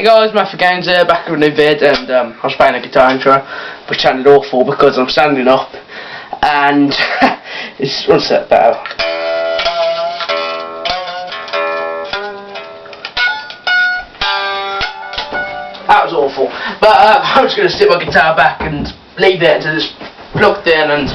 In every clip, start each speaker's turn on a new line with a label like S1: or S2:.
S1: Hey guys, Matthew Gaines here, back with a new vid, and I was playing a guitar intro, which sounded awful because I'm standing up, and it's one step better. That was awful, but I'm just going to stick my guitar back and leave it until it's plugged in, and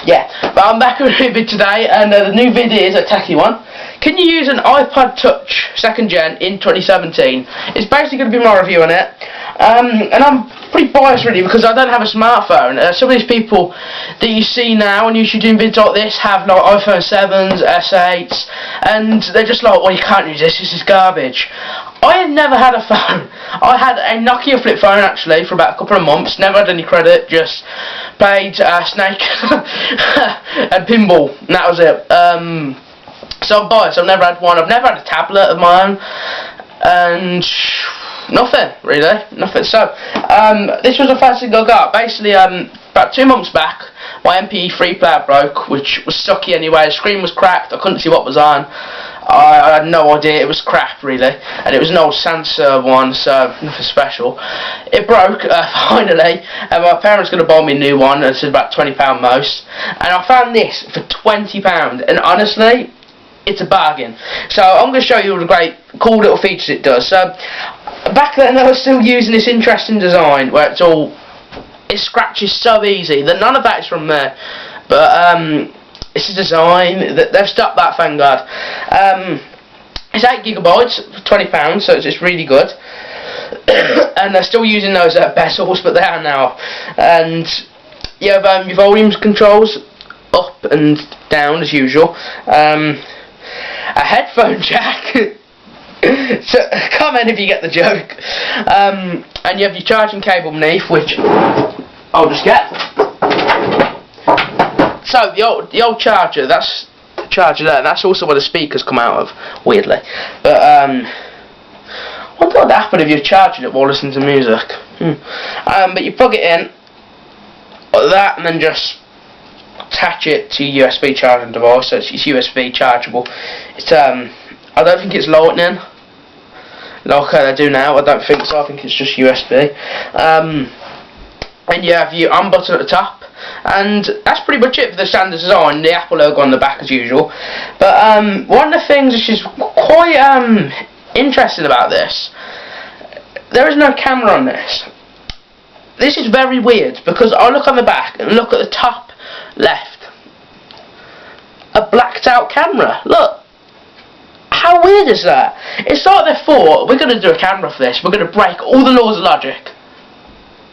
S1: yeah. But I'm back with a new vid today, and the new vid is a techie one. Can you use an Ipod Touch 2nd Gen in 2017? It's basically going to be my review on it. And I'm pretty biased really because I don't have a smartphone. Some of these people that you see now on YouTube doing vids like this have like iPhone 7s, S8s, and they're just like, well, you can't use this is garbage. I had never had a phone. I had a Nokia flip phone actually for about a couple of months, never had any credit, just played Snake and pinball, and that was it. So I'm biased, I've never had one, I've never had a tablet of my own, and nothing, really, nothing. So, this was the first thing I got. Basically, about 2 months back, my MP3 player broke, which was sucky anyway. The screen was cracked, I couldn't see what was on. I had no idea, it was crap, really, and it was an old Sansa one, so nothing special. It broke, finally, and my parents were going to buy me a new one, it's about £20 most, and I found this for £20, and honestly, it's a bargain. So I'm going to show you all the great, cool little features it does. So back then I was still using this interesting design where it scratches so easy that none of that is from there. But it's a design that they've stopped that, thank God. It's 8GB for £20, so it's really good. And they're still using those bezels, but they are now. And you have your volume controls up and down as usual. A headphone jack. So comment if you get the joke. And you have your charging cable beneath, which I'll just get. So the old charger, that's the charger there. That's also where the speakers come out of, weirdly. But I wonder what would happen if you're charging it while listening to music. But you plug it in like that, and then just attach it to your USB charging device, so it's USB chargeable. It's I don't think it's lightning like they do now. I don't think so. I think it's just USB. And you have your on button at the top, and that's pretty much it for the standard design. The Apple logo on the back as usual. But one of the things which is quite interesting about this, there is no camera on this. This is very weird because I look on the back and look at the top left, a blacked out camera. Look, how weird is that? It's like they thought, we're going to do a camera for this, we're going to break all the laws of logic.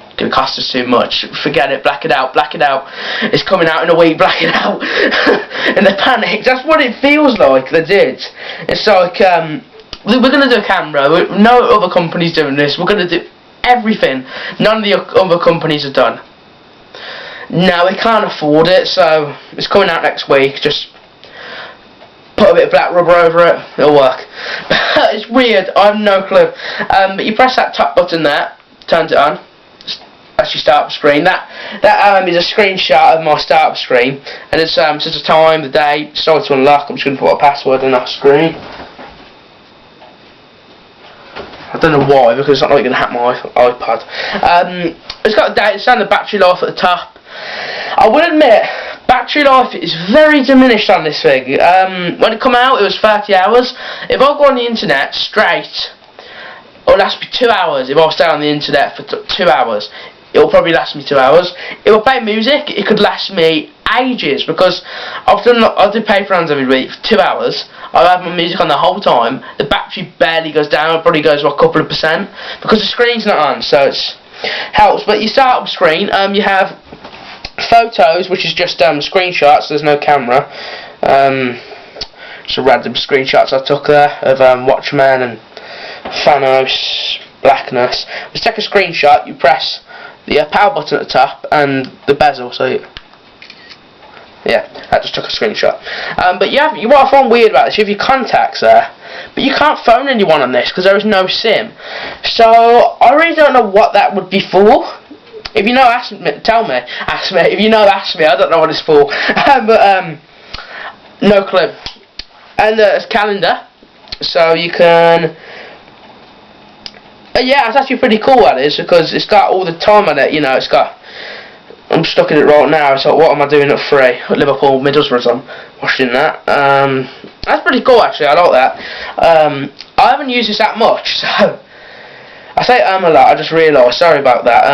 S1: It's going to cost us too much, forget it, black it out, it's coming out in a week, black it out. And they panicked. That's what it feels like they did. It's like, we're going to do a camera, no other company's doing this, we're going to do everything none of the other companies have done. No, we can't afford it, so it's coming out next week. Just put a bit of black rubber over it, it'll work. It's weird, I have no clue. But you press that top button there, turns it on. That's your startup screen. That is a screenshot of my startup screen, and it's says the time, the day, started to unlock. I'm just going to put a password in that screen. I don't know why, because it's not like you're going to hack my iPod. It's got a date, it's on the battery life at the top. I will admit, battery life is very diminished on this thing. When it came out, it was 30 hours. If I go on the internet straight, it'll last me 2 hours. If I stay on the internet for 2 hours, it'll probably last me 2 hours. If I play music, it could last me ages, because I do paper rounds every week for 2 hours. I have my music on the whole time. The battery barely goes down, it probably goes to a couple of percent, because the screen's not on, so it helps. But your startup screen, you have photos, which is just screenshots, there's no camera. Some random screenshots I took there of Watchmen and Thanos, Blackness. Just take a screenshot, you press the power button at the top and the bezel, so yeah, I just took a screenshot. But what I find weird about this, you have your contacts there, but you can't phone anyone on this because there is no SIM. So I really don't know what that would be for. If you know, ask me. If you know, ask me. I don't know what it's for. But no clue. And there's calendar, so you can Yeah, it's actually pretty cool, that is, because it's got all the time on it, you know, it's got... I'm stuck in it right now, it's like, what am I doing at 3? Liverpool, Middlesbrough, I'm watching that. That's pretty cool, actually, I like that. I haven't used this that much, so... I say a lot, I just realised, sorry about that.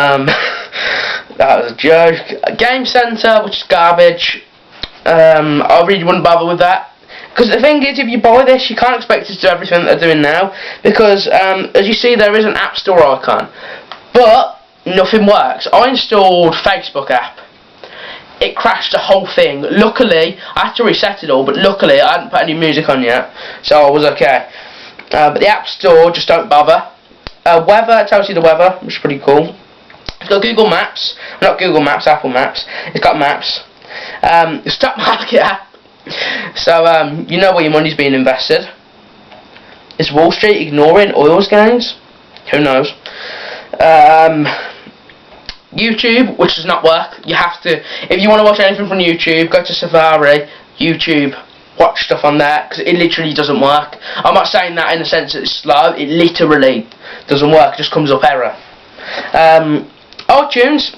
S1: That was a joke. Game Centre, which is garbage. I really wouldn't bother with that. Because the thing is, if you buy this, you can't expect it to do everything that they're doing now. Because, as you see, there is an App Store icon. But, nothing works. I installed Facebook app. It crashed the whole thing. Luckily, I had to reset it all, but luckily, I hadn't put any music on yet. So, I was okay. But the App Store, just don't bother. Weather, it tells you the weather, which is pretty cool. It's got Google Maps. Not Google Maps, Apple Maps. It's got maps. Stock market app. So, you know where your money's being invested. Is Wall Street ignoring oil's gains? Who knows? YouTube, which does not work. You have to, if you want to watch anything from YouTube, go to Safari, YouTube, watch stuff on there, because it literally doesn't work. I'm not saying that in the sense that it's slow, it literally doesn't work, it just comes up error. iTunes,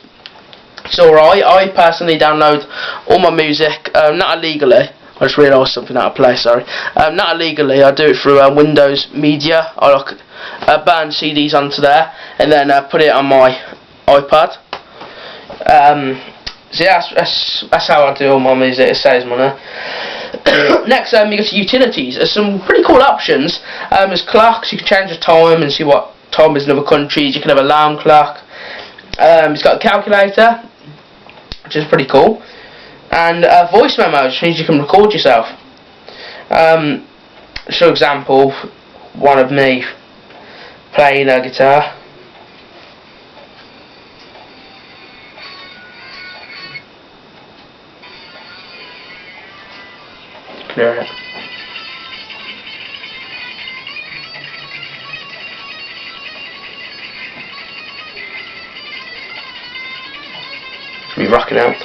S1: it's alright. I personally download all my music, not illegally. I just realised something out of place, sorry. Not illegally, I do it through Windows Media. I burn CDs onto there, and then put it on my iPod. So yeah, that's how I do all my music, it saves money. Next, you go to utilities. There's some pretty cool options. There's clocks, you can change the time and see what time is in other countries. You can have an alarm clock. It's got a calculator, which is pretty cool. And voice memos, which means you can record yourself. For example, one of me playing a guitar. Clear it. Be rocking out.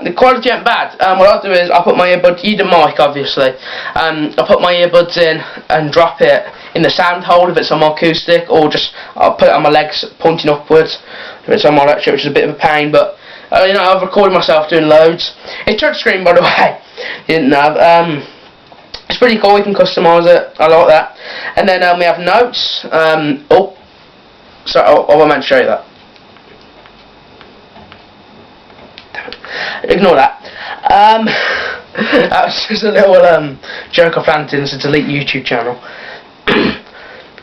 S1: The quality ain't bad. What I'll do is I'll put my earbuds, you the mic obviously, I'll put my earbuds in and drop it in the sound hole if it's on my acoustic, or just I'll put it on my legs pointing upwards if it's on my electric, which is a bit of a pain, but you know, I've recorded myself doing loads. It's touchscreen, by the way. You didn't have. It's pretty cool, we can customise it, I like that. And then we have notes. Oh, sorry, I meant to show you that. Ignore that. That was just a little joke I planned to delete YouTube channel.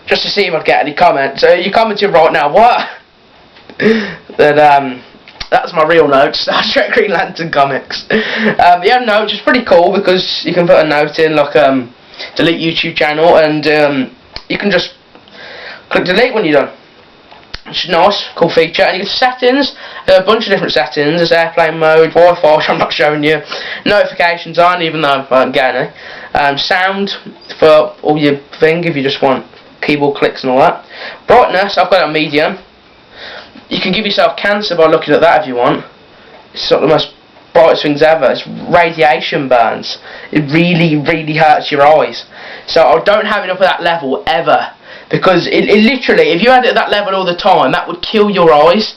S1: Just to see if I'd get any comments. So you're commenting right now, what? Then that's my real notes, Star Trek Green Lantern comics. Yeah, notes is pretty cool because you can put a note in like delete YouTube channel, and you can just click delete when you're done. Which is nice, cool feature. And you get settings, a bunch of different settings. There's airplane mode, Wi-Fi, which I'm not showing you. Notifications on, even though I don't get any. Sound for all your thing, if you just want keyboard clicks and all that. Brightness, I've got it on medium. You can give yourself cancer by looking at that if you want. It's sort of the most brightest things ever. It's radiation burns. It really, really hurts your eyes. So I don't have it up at that level ever. Because it literally, if you had it at that level all the time, that would kill your eyes,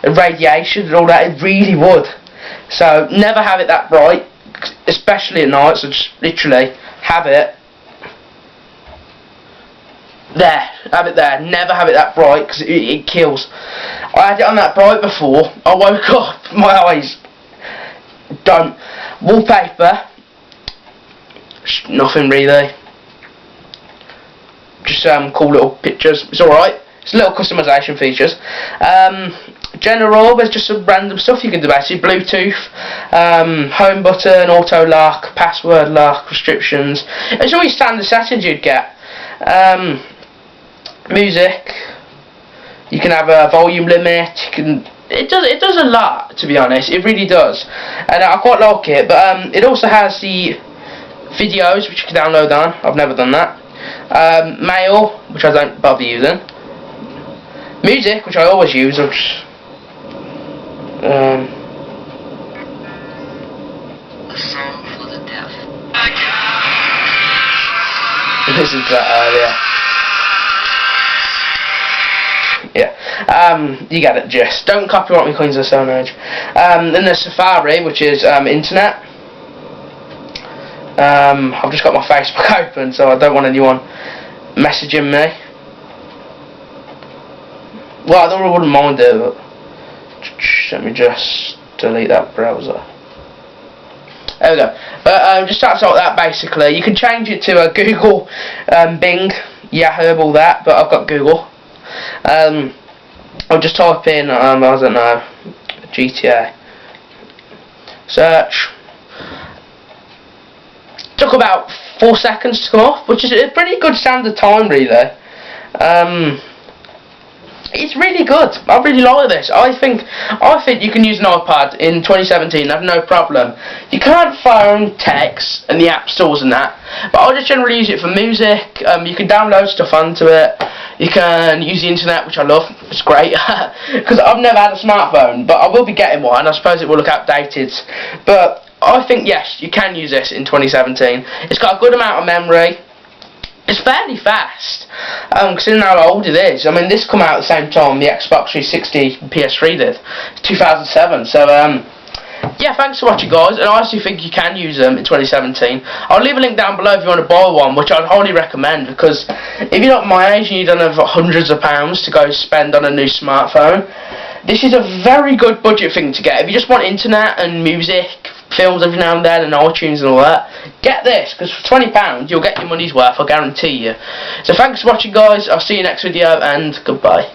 S1: and radiation and all that, it really would. So never have it that bright, especially at night, so just literally have it there, never have it that bright, because it kills. I had it on that bright before, I woke up, my eyes, don't. Wallpaper, nothing really. Just cool little pictures. It's alright. It's little customisation features. General, there's just some random stuff you can do basically. Bluetooth, home button, auto lock, password lock, restrictions. It's all your standard settings you'd get. Music. You can have a volume limit. You can. It does a lot, to be honest. It really does, and I quite like it. But it also has the videos which you can download on. I've never done that. Mail, which I don't bother using. Music, which I always use. Which,
S2: A song for the deaf.
S1: listen to that earlier. You get it, gist. Don't copyright me, Queens of the Stone Age. Then there's Safari, which is internet. I've just got my Facebook open, so I don't want anyone messaging me. Well, I really wouldn't mind it, but let me just delete that browser. There we go. But just starts like that basically. You can change it to Google, Bing, Yahoo, all that, but I've got Google. I'll just type in, I don't know, GTA. Search. Took about 4 seconds to come off, which is a pretty good standard time, really. It's really good. I really like this. I think you can use an iPad in 2017. Have no problem. You can't phone, text, and the app stores and that. But I just generally use it for music. You can download stuff onto it. You can use the internet, which I love. It's great because I've never had a smartphone, but I will be getting one. I suppose it will look outdated, but I think yes, you can use this in 2017. It's got a good amount of memory. It's fairly fast, considering how old it is. I mean, this come out at the same time the Xbox 360 and PS3 did. It's 2007, so yeah, thanks for watching, guys, and I actually think you can use them in 2017. I'll leave a link down below if you want to buy one, which I'd highly recommend, because if you're not my age and you don't have hundreds of pounds to go spend on a new smartphone, this is a very good budget thing to get. If you just want internet and music, films every now and then, and iTunes and all that, get this, because for £20 you'll get your money's worth, I guarantee you. So thanks for watching, guys. I'll see you next video, and goodbye.